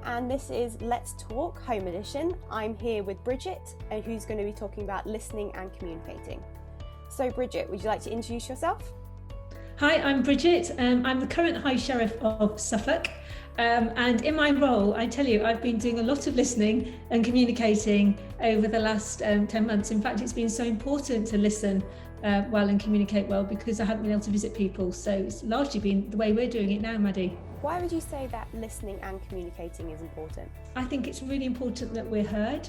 and this is Let's Talk Home Edition. I'm here with Bridget, who's going to be talking about listening and communicating. So Bridget, would you like to introduce yourself? Hi, I'm Bridget. I'm the current High Sheriff of Suffolk. And in my role, I tell you, I've been doing a lot of listening and communicating over the last 10 months. In fact, it's been so important to listen well and communicate well because I haven't been able to visit people. So it's largely been the way we're doing it now, Maddie. Why would you say that listening and communicating is important? I think it's really important that we're heard.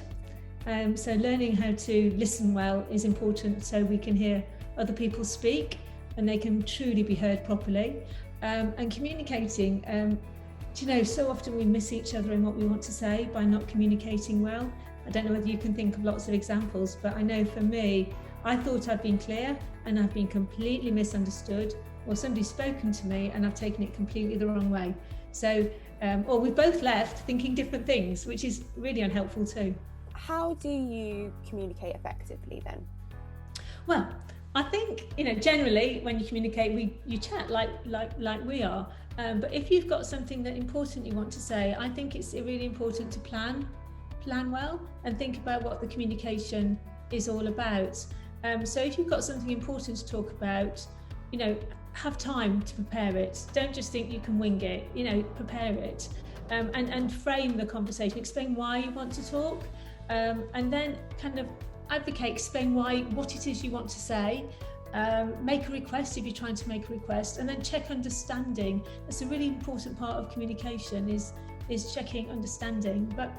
So learning how to listen well is important so we can hear other people speak and they can truly be heard properly. And communicating, so often we miss each other in what we want to say by not communicating well. I don't know whether you can think of lots of examples, but I know for me, I thought I'd been clear and I've been completely misunderstood, or somebody's spoken to me and I've taken it completely the wrong way. So, or we've both left thinking different things, which is really unhelpful too. How do you communicate effectively then? Well, I think, generally when you communicate, you chat like we are. But if you've got something that important you want to say, I think it's really important to plan well and think about what the communication is all about. So if you've got something important to talk about, have time to prepare it. Don't just think you can wing it, prepare it and frame the conversation, explain why you want to talk, and then kind of explain what it is you want to say. Make a request if you're trying to make a request, and then check understanding. That's a really important part of communication is checking understanding. But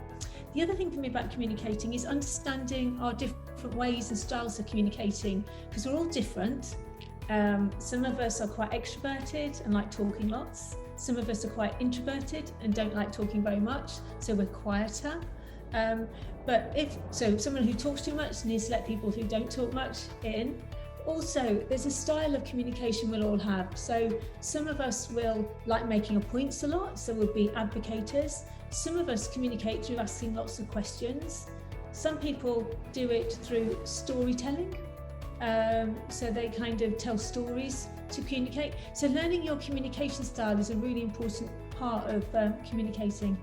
the other thing for me about communicating is understanding our different ways and styles of communicating, because we're all different. Some of us are quite extroverted and like talking lots. Some of us are quite introverted and don't like talking very much, so we're quieter. But someone who talks too much needs to let people who don't talk much in. Also, there's a style of communication we'll all have. So some of us will like making points a lot, so we'll be advocators. Some of us communicate through asking lots of questions. Some people do it through storytelling. So they kind of tell stories to communicate. So learning your communication style is a really important part of communicating.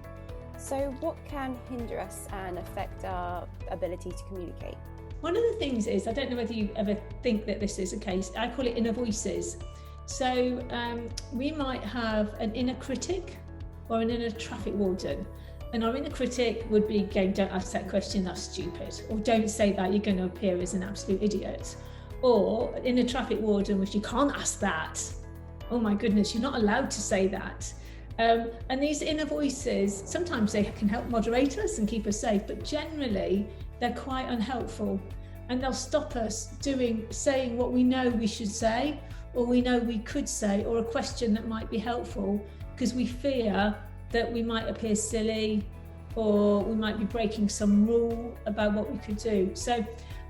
So what can hinder us and affect our ability to communicate? One of the things is, I don't know whether you ever think that this is the case, I call it inner voices. So we might have an inner critic or an inner traffic warden. And our inner critic would be going, don't ask that question, that's stupid. Or don't say that, you're going to appear as an absolute idiot. Or an inner traffic warden, which you can't ask that. Oh my goodness, you're not allowed to say that. And these inner voices, sometimes they can help moderate us and keep us safe, but generally they're quite unhelpful. And they'll stop us saying what we know we should say, or we know we could say, or a question that might be helpful, because we fear that we might appear silly or we might be breaking some rule about what we could do. So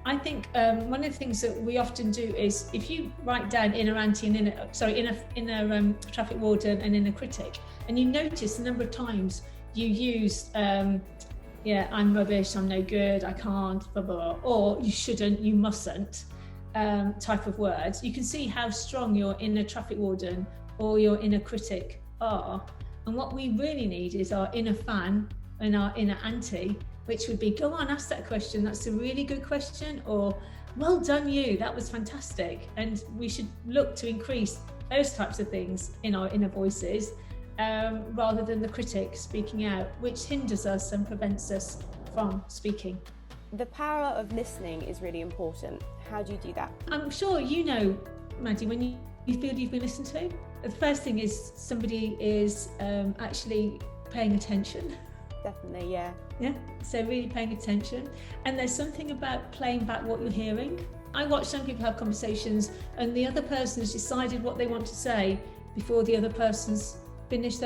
I think one of the things that we often do is, if you write down inner anti and inner traffic warden and inner critic, and you notice the number of times you use I'm rubbish, I'm no good, I can't, blah, blah, blah, or you shouldn't, you mustn't type of words, you can see how strong your inner traffic warden or your inner critic are. And what we really need is our inner fan and our inner anti, which would be, go on, ask that question, that's a really good question, or well done you, that was fantastic. And we should look to increase those types of things in our inner voices, rather than the critic speaking out, which hinders us and prevents us from speaking. The power of listening is really important. How do you do that? I'm sure Maddie, when you feel you've been listened to, the first thing is somebody is actually paying attention. Definitely, yeah. Yeah, so really paying attention. And there's something about playing back what you're hearing. I watch some people have conversations and the other person has decided what they want to say before the other person's finished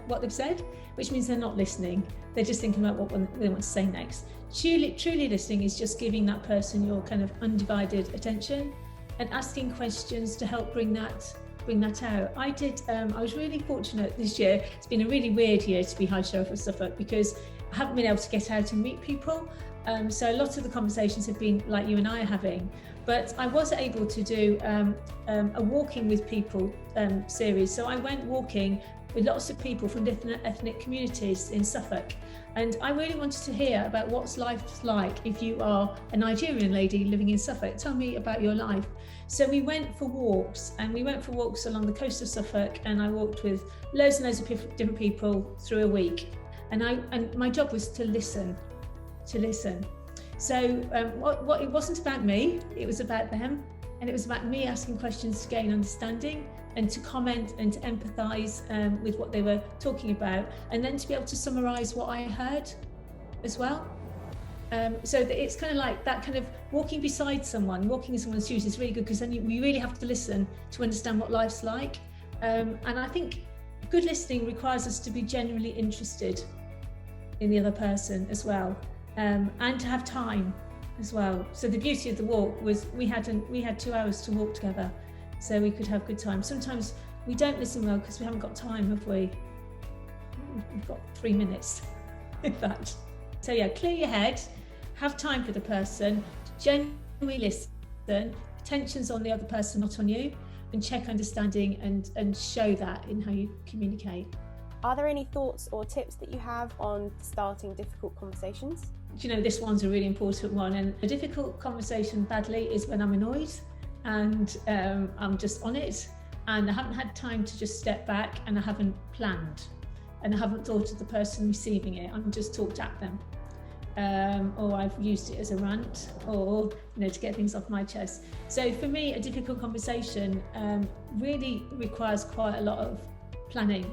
what they've said, which means they're not listening. They're just thinking about what they want to say next. Truly listening is just giving that person your kind of undivided attention and asking questions to help bring that out. I was really fortunate this year. It's been a really weird year to be High Sheriff of Suffolk because I haven't been able to get out and meet people. So a lot of the conversations have been like you and I are having, but I was able to do a walking with people series. So I went walking with lots of people from different ethnic communities in Suffolk. And I really wanted to hear about what's life like if you are a Nigerian lady living in Suffolk. Tell me about your life. So we went for walks, and we went for walks along the coast of Suffolk, and I walked with loads and loads of different people through a week. And my job was to listen. So what it wasn't about me, it was about them. And it was about me asking questions to gain understanding and to comment and to empathise with what they were talking about, and then to be able to summarise what I heard as well. So that it's kind of like that kind of walking beside someone, walking in someone's shoes is really good, because then you really have to listen to understand what life's like. And I think good listening requires us to be genuinely interested in the other person as well, and to have time as well. So the beauty of the walk was we had 2 hours to walk together, so we could have good time. Sometimes we don't listen well because we haven't got time, have we? We've got 3 minutes, in fact. So yeah, clear your head, have time for the person, genuinely listen, attention's on the other person, not on you, and check understanding and show that in how you communicate. Are there any thoughts or tips that you have on starting difficult conversations? You know, this one's a really important one, and a difficult conversation badly is when I'm annoyed and I'm just on it, and I haven't had time to just step back, and I haven't planned, and I haven't thought of the person receiving it. I'm just talked at them, or I've used it as a rant, or to get things off my chest. So for me, a difficult conversation really requires quite a lot of planning,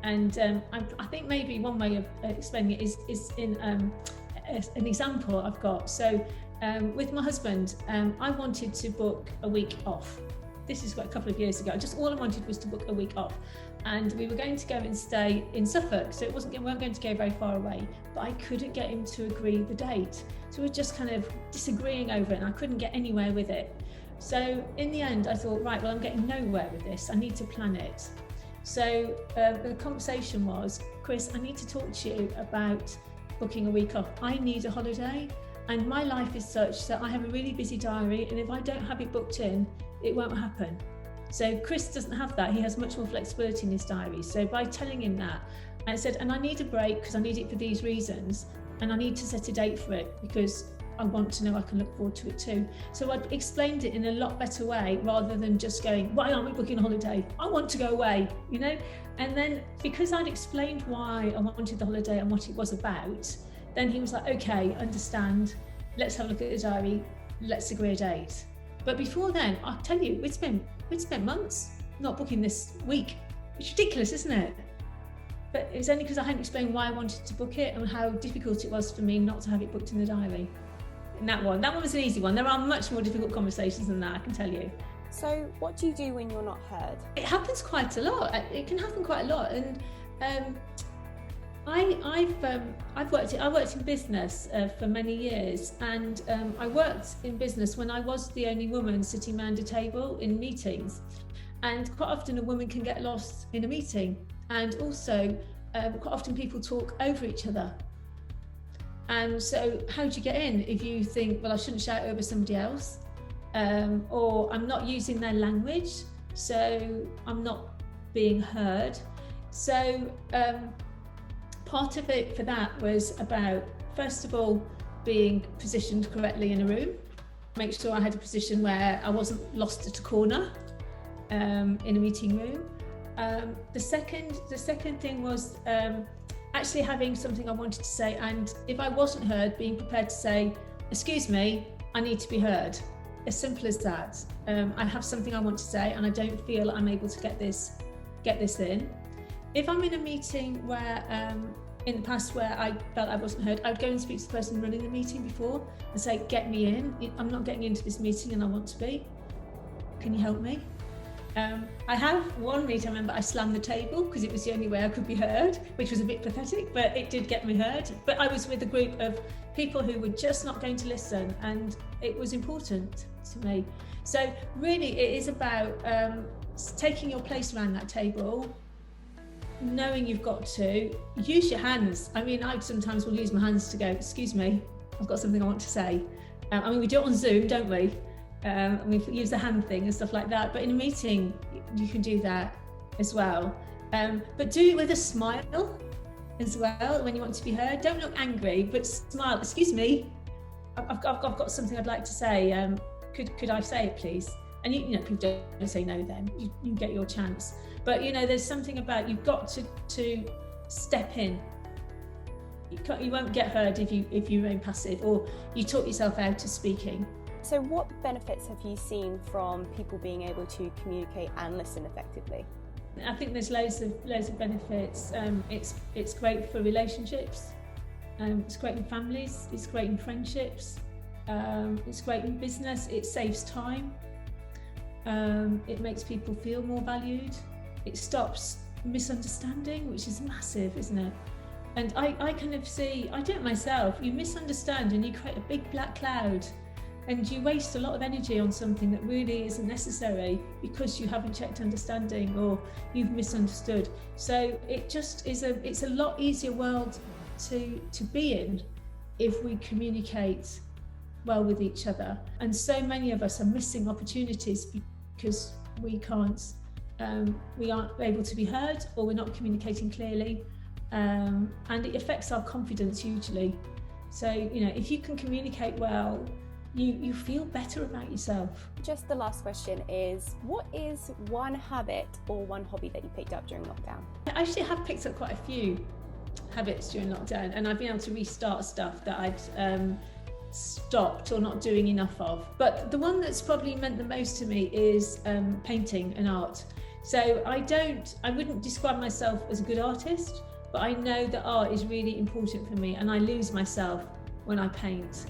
and I think maybe one way of explaining it is in an example I've got. So with my husband, I wanted to book a week off. This is a couple of years ago. Just all I wanted was to book a week off, and we were going to go and stay in Suffolk, so we weren't going to go very far away, but I couldn't get him to agree the date. So we were just kind of disagreeing over it, and I couldn't get anywhere with it. So in the end, I thought, right, well, I'm getting nowhere with this. I need to plan it. So the conversation was, Chris, I need to talk to you about booking a week off. I need a holiday, and my life is such that I have a really busy diary, and if I don't have it booked in, it won't happen. So Chris doesn't have that. He has much more flexibility in his diary. So by telling him that, I said, and I need a break because I need it for these reasons, and I need to set a date for it because I want to know I can look forward to it too. So I explained it in a lot better way, rather than just going, why aren't we booking a holiday? I want to go away, And then because I'd explained why I wanted the holiday and what it was about, then he was like, okay, understand. Let's have a look at the diary. Let's agree a date. But before then, I'll tell you, we'd spent months not booking this week. It's ridiculous, isn't it? But it was only because I hadn't explained why I wanted to book it and how difficult it was for me not to have it booked in the diary. And that one was an easy one. There are much more difficult conversations than that, I can tell you. So what do you do when you're not heard? It happens quite a lot. It can happen quite a lot. And I worked in business for many years, and I worked in business when I was the only woman sitting around a table in meetings. And quite often a woman can get lost in a meeting, and also quite often people talk over each other. And so how do you get in if you think, well, I shouldn't shout over somebody else, or I'm not using their language, so I'm not being heard. So part of it for that was about, first of all, being positioned correctly in a room, make sure I had a position where I wasn't lost at a corner in a meeting room. The second thing was actually having something I wanted to say, and if I wasn't heard, being prepared to say, excuse me, I need to be heard. As simple as that. I have something I want to say and I don't feel I'm able to get this in. If I'm in a meeting where in the past where I felt I wasn't heard, I'd go and speak to the person running the meeting before and say, get me in. I'm not getting into this meeting and I want to be. Can you help me? I have one meeting, I remember I slammed the table because it was the only way I could be heard, which was a bit pathetic, but it did get me heard. But I was with a group of people who were just not going to listen, and it was important to me. So really it is about taking your place around that table, knowing you've got to use your hands. I mean, I sometimes will use my hands to go, excuse me, I've got something I want to say. We do it on Zoom, don't we? We use the hand thing and stuff like that, but in a meeting you can do that as well. But do it with a smile as well when you want to be heard. Don't look angry, but smile. Excuse me, I've got something I'd like to say. Could I say it, please? And you know, people don't say no. Then you get your chance. But you know, there's something about you've got to step in. You won't get heard if you remain passive, or you talk yourself out of speaking. So what benefits have you seen from people being able to communicate and listen effectively? I think there's loads of benefits. It's great for relationships. It's great in families. It's great in friendships. It's great in business. It saves time. It makes people feel more valued. It stops misunderstanding, which is massive, isn't it? And I kind of see, I do it myself. You misunderstand and you create a big black cloud, and you waste a lot of energy on something that really isn't necessary because you haven't checked understanding or you've misunderstood. So it just is it's a lot easier world to be in if we communicate well with each other. And so many of us are missing opportunities because we aren't able to be heard, or we're not communicating clearly. And it affects our confidence hugely. So, you know, if you can communicate well, you feel better about yourself. Just the last question is, what is one habit or one hobby that you picked up during lockdown? I actually have picked up quite a few habits during lockdown, and I've been able to restart stuff that I'd stopped or not doing enough of. But the one that's probably meant the most to me is painting and art. So I wouldn't describe myself as a good artist, but I know that art is really important for me, and I lose myself when I paint.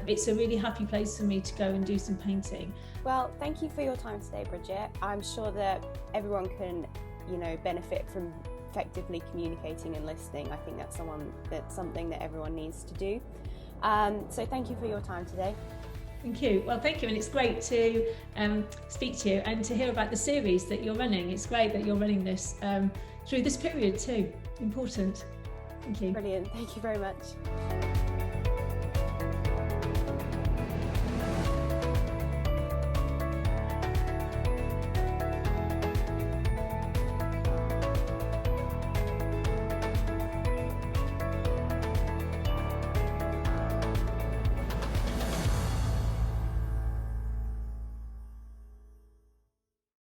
It's a really happy place for me to go and do some painting. Well, thank you for your time today, Bridget. I'm sure that everyone can, you know, benefit from effectively communicating and listening. I think that's something that everyone needs to do. So thank you for your time today. Thank you. Well, thank you, and it's great to speak to you and to hear about the series that you're running. It's great that you're running this through this period too. Important. Thank you. Brilliant. Thank you very much.